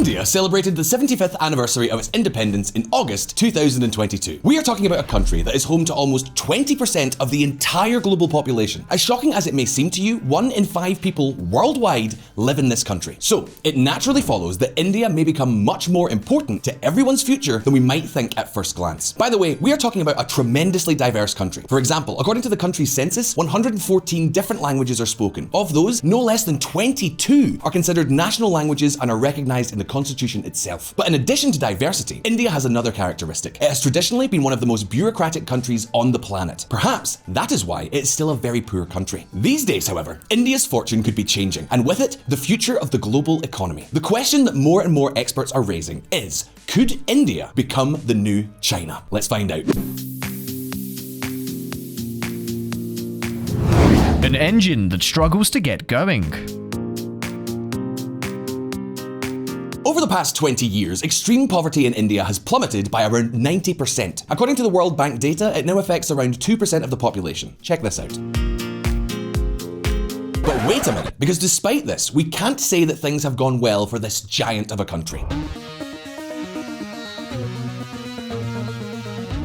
India celebrated the 75th anniversary of its independence in August 2022. We are talking about a country that is home to almost 20% of the entire global population. As shocking as it may seem to you, 1 in 5 people worldwide live in this country. So, it naturally follows that India may become much more important to everyone's future than we might think at first glance. By the way, we are talking about a tremendously diverse country. For example, according to the country's census, 114 different languages are spoken. Of those, no less than 22 are considered national languages and are recognized in the constitution itself. But in addition to diversity, India has another characteristic. It has traditionally been one of the most bureaucratic countries on the planet. Perhaps that is why it's still a very poor country. These days, however, India's fortune could be changing, and with it, the future of the global economy. The question that more and more experts are raising is, could India become the new China? Let's find out. An engine that struggles to get going. Over the past 20 years, extreme poverty in India has plummeted by around 90%. According to the World Bank data, it now affects around 2% of the population. Check this out. But wait a minute, because despite this, we can't say that things have gone well for this giant of a country.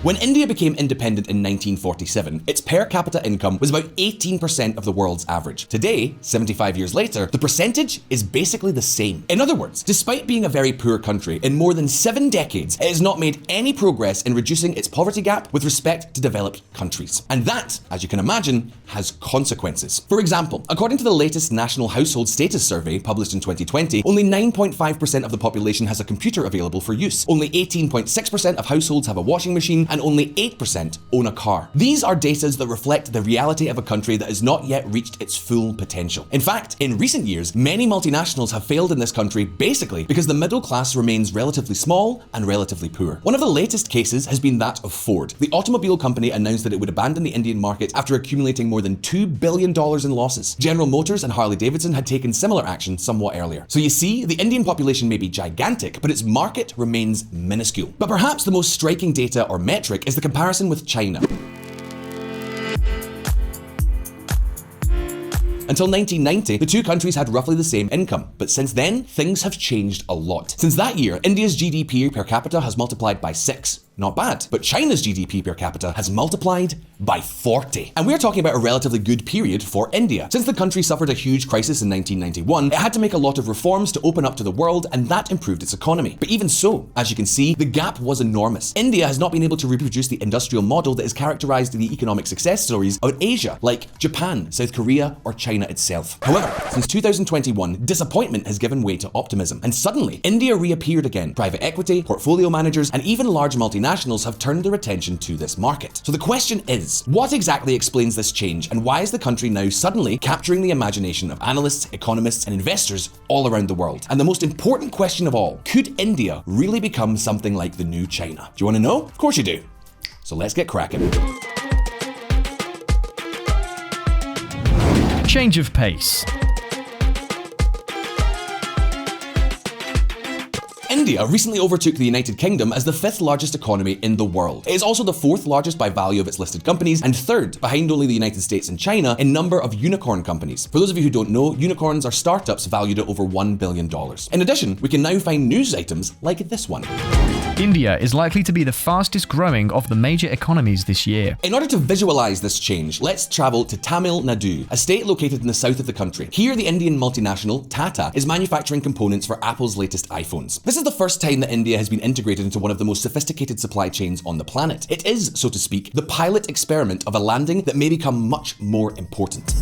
When India became independent in 1947, its per capita income was about 18% of the world's average. Today, 75 years later, the percentage is basically the same. In other words, despite being a very poor country, in more than 7 decades, it has not made any progress in reducing its poverty gap with respect to developed countries. And that, as you can imagine, has consequences. For example, according to the latest National Household Status Survey published in 2020, only 9.5% of the population has a computer available for use. Only 18.6% of households have a washing machine, and only 8% own a car. These are data that reflect the reality of a country that has not yet reached its full potential. In fact, in recent years, many multinationals have failed in this country basically because the middle class remains relatively small and relatively poor. One of the latest cases has been that of Ford. The automobile company announced that it would abandon the Indian market after accumulating more than $2 billion in losses. General Motors and Harley-Davidson had taken similar action somewhat earlier. So you see, the Indian population may be gigantic, but its market remains minuscule. But perhaps the most striking data or metric is the comparison with China. Until 1990, the two countries had roughly the same income, but since then, things have changed a lot. Since that year, India's GDP per capita has multiplied by 6. Not bad. But China's GDP per capita has multiplied by 40. And we're talking about a relatively good period for India. Since the country suffered a huge crisis in 1991, it had to make a lot of reforms to open up to the world, and that improved its economy. But even so, as you can see, the gap was enormous. India has not been able to reproduce the industrial model that is characterized in the economic success stories of Asia, like Japan, South Korea, or China itself. However, since 2021, disappointment has given way to optimism. And suddenly, India reappeared again. Private equity, portfolio managers, and even large multinationals have turned their attention to this market. So the question is, what exactly explains this change, and why is the country now suddenly capturing the imagination of analysts, economists, and investors all around the world? And the most important question of all, could India really become something like the new China? Do you want to know? Of course you do. So let's get cracking. Change of pace. India recently overtook the United Kingdom as the 5th largest economy in the world. It is also the 4th largest by value of its listed companies and 3rd, behind only the United States and China, in number of unicorn companies. For those of you who don't know, unicorns are startups valued at over $1 billion. In addition, we can now find news items like this one. India is likely to be the fastest growing of the major economies this year. In order to visualize this change, let's travel to Tamil Nadu, a state located in the south of the country. Here, the Indian multinational, Tata, is manufacturing components for Apple's latest iPhones. This is the first time that India has been integrated into one of the most sophisticated supply chains on the planet. It is, so to speak, the pilot experiment of a landing that may become much more important.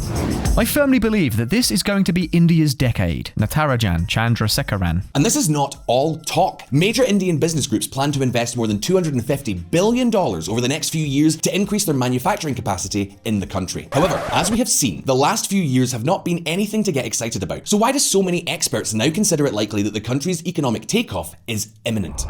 I firmly believe that this is going to be India's decade. Natarajan Chandrasekaran. And this is not all talk. Major Indian business groups plan to invest more than $250 billion over the next few years to increase their manufacturing capacity in the country. However, as we have seen, the last few years have not been anything to get excited about. So why do so many experts now consider it likely that the country's economic takeoff is imminent?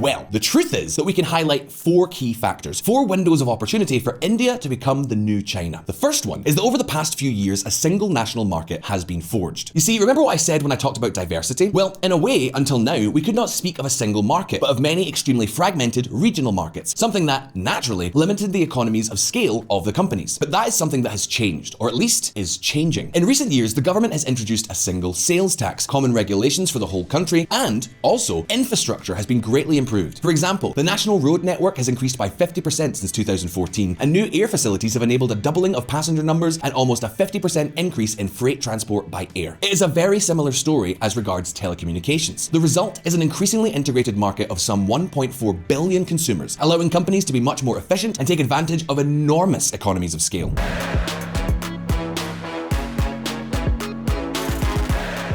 Well, the truth is that we can highlight 4 key factors, 4 windows of opportunity for India to become the new China. The first one is that over the past few years, a single national market has been forged. You see, remember what I said when I talked about diversity? Well, in a way, until now, we could not speak of a single market, but of many extremely fragmented regional markets, something that, naturally, limited the economies of scale of the companies. But that is something that has changed, or at least is changing. In recent years, the government has introduced a single sales tax, common regulations for the whole country, and also infrastructure has been greatly improved. For example, the national road network has increased by 50% since 2014, and new air facilities have enabled a doubling of passenger numbers and almost a 50% increase in freight transport by air. It is a very similar story as regards telecommunications. The result is an increasingly integrated market of some 1.4 billion consumers, allowing companies to be much more efficient and take advantage of enormous economies of scale.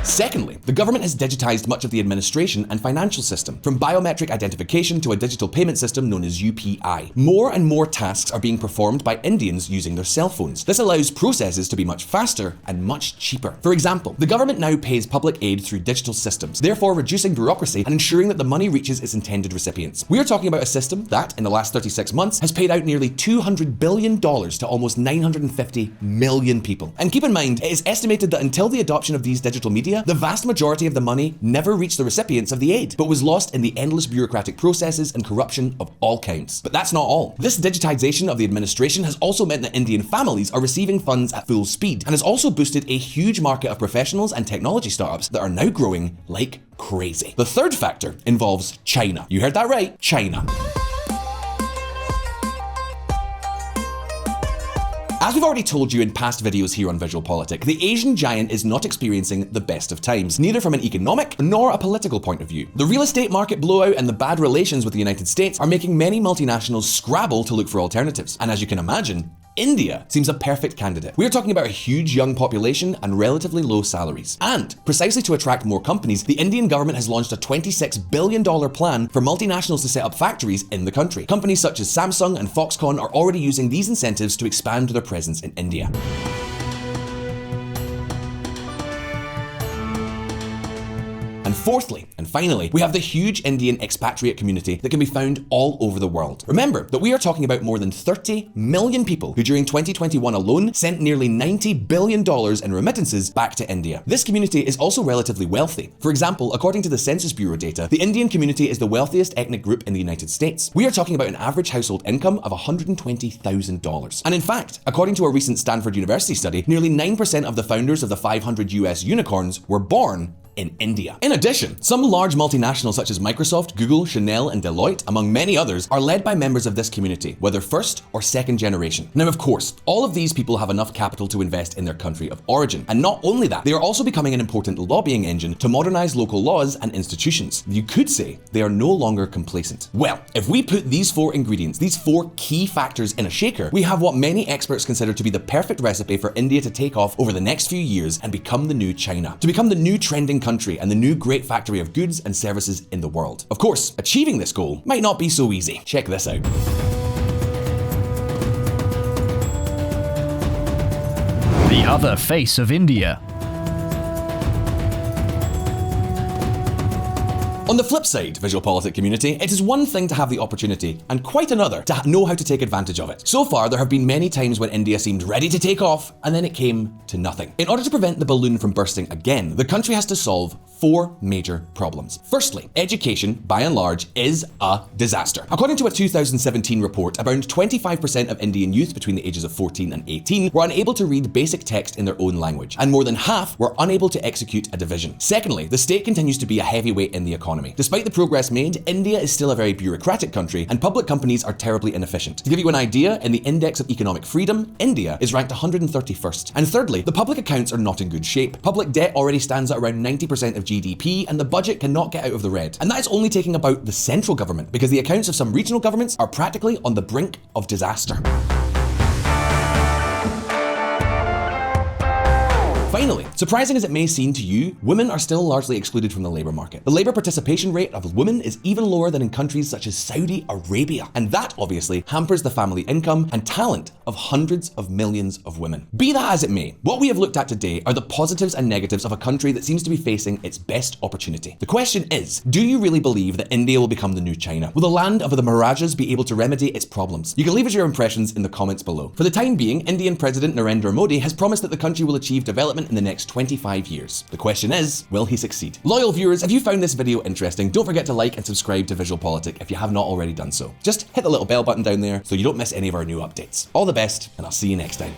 Secondly, the government has digitized much of the administration and financial system, from biometric identification to a digital payment system known as UPI. More and more tasks are being performed by Indians using their cell phones. This allows processes to be much faster and much cheaper. For example, the government now pays public aid through digital systems, therefore reducing bureaucracy and ensuring that the money reaches its intended recipients. We are talking about a system that, in the last 36 months, has paid out nearly $200 billion to almost 950 million people. And keep in mind, it is estimated that until the adoption of these digital media, the vast majority of the money never reached the recipients of the aid, but was lost in the endless bureaucratic processes and corruption of all kinds. But that's not all. This digitization of the administration has also meant that Indian families are receiving funds at full speed, and has also boosted a huge market of professionals and technology startups that are now growing like crazy. The third factor involves China. You heard that right, China. As we've already told you in past videos here on VisualPolitik, the Asian giant is not experiencing the best of times, neither from an economic nor a political point of view. The real estate market blowout and the bad relations with the United States are making many multinationals scrabble to look for alternatives. And as you can imagine, India seems a perfect candidate. We're talking about a huge young population and relatively low salaries. And precisely to attract more companies, the Indian government has launched a $26 billion plan for multinationals to set up factories in the country. Companies such as Samsung and Foxconn are already using these incentives to expand their presence in India. And fourthly, and finally, we have the huge Indian expatriate community that can be found all over the world. Remember that we are talking about more than 30 million people who during 2021 alone sent nearly $90 billion in remittances back to India. This community is also relatively wealthy. For example, according to the Census Bureau data, the Indian community is the wealthiest ethnic group in the United States. We are talking about an average household income of $120,000. And in fact, according to a recent Stanford University study, nearly 9% of the founders of the 500 US unicorns were born in India. In addition, some large multinationals such as Microsoft, Google, Chanel, and Deloitte, among many others, are led by members of this community, whether first or second generation. Now, of course, all of these people have enough capital to invest in their country of origin. And not only that, they are also becoming an important lobbying engine to modernize local laws and institutions. You could say they are no longer complacent. Well, if we put these 4 ingredients, these 4 key factors in a shaker, we have what many experts consider to be the perfect recipe for India to take off over the next few years and become the new China, to become the new trending country and the new great factory of goods and services in the world. Of course, achieving this goal might not be so easy. Check this out. The other face of India. On the flip side, VisualPolitik community, it is one thing to have the opportunity, and quite another to know how to take advantage of it. So far, there have been many times when India seemed ready to take off, and then it came to nothing. In order to prevent the balloon from bursting again, the country has to solve 4 major problems. Firstly, education, by and large, is a disaster. According to a 2017 report, around 25% of Indian youth between the ages of 14 and 18 were unable to read basic text in their own language, and more than half were unable to execute a division. Secondly, the state continues to be a heavyweight in the economy. Despite the progress made, India is still a very bureaucratic country, and public companies are terribly inefficient. To give you an idea, in the Index of Economic Freedom, India is ranked 131st. And thirdly, the public accounts are not in good shape. Public debt already stands at around 90% of GDP, and the budget cannot get out of the red. And that is only taking about the central government, because the accounts of some regional governments are practically on the brink of disaster. Finally, surprising as it may seem to you, women are still largely excluded from the labour market. The labour participation rate of women is even lower than in countries such as Saudi Arabia, and that obviously hampers the family income and talent of hundreds of millions of women. Be that as it may, what we have looked at today are the positives and negatives of a country that seems to be facing its best opportunity. The question is, do you really believe that India will become the new China? Will the land of the Mirajas be able to remedy its problems? You can leave us your impressions in the comments below. For the time being, Indian President Narendra Modi has promised that the country will achieve development in the next 25 years. The question is, will he succeed? Loyal viewers, if you found this video interesting, don't forget to like and subscribe to VisualPolitik if you have not already done so. Just hit the little bell button down there so you don't miss any of our new updates. All the best, and I'll see you next time.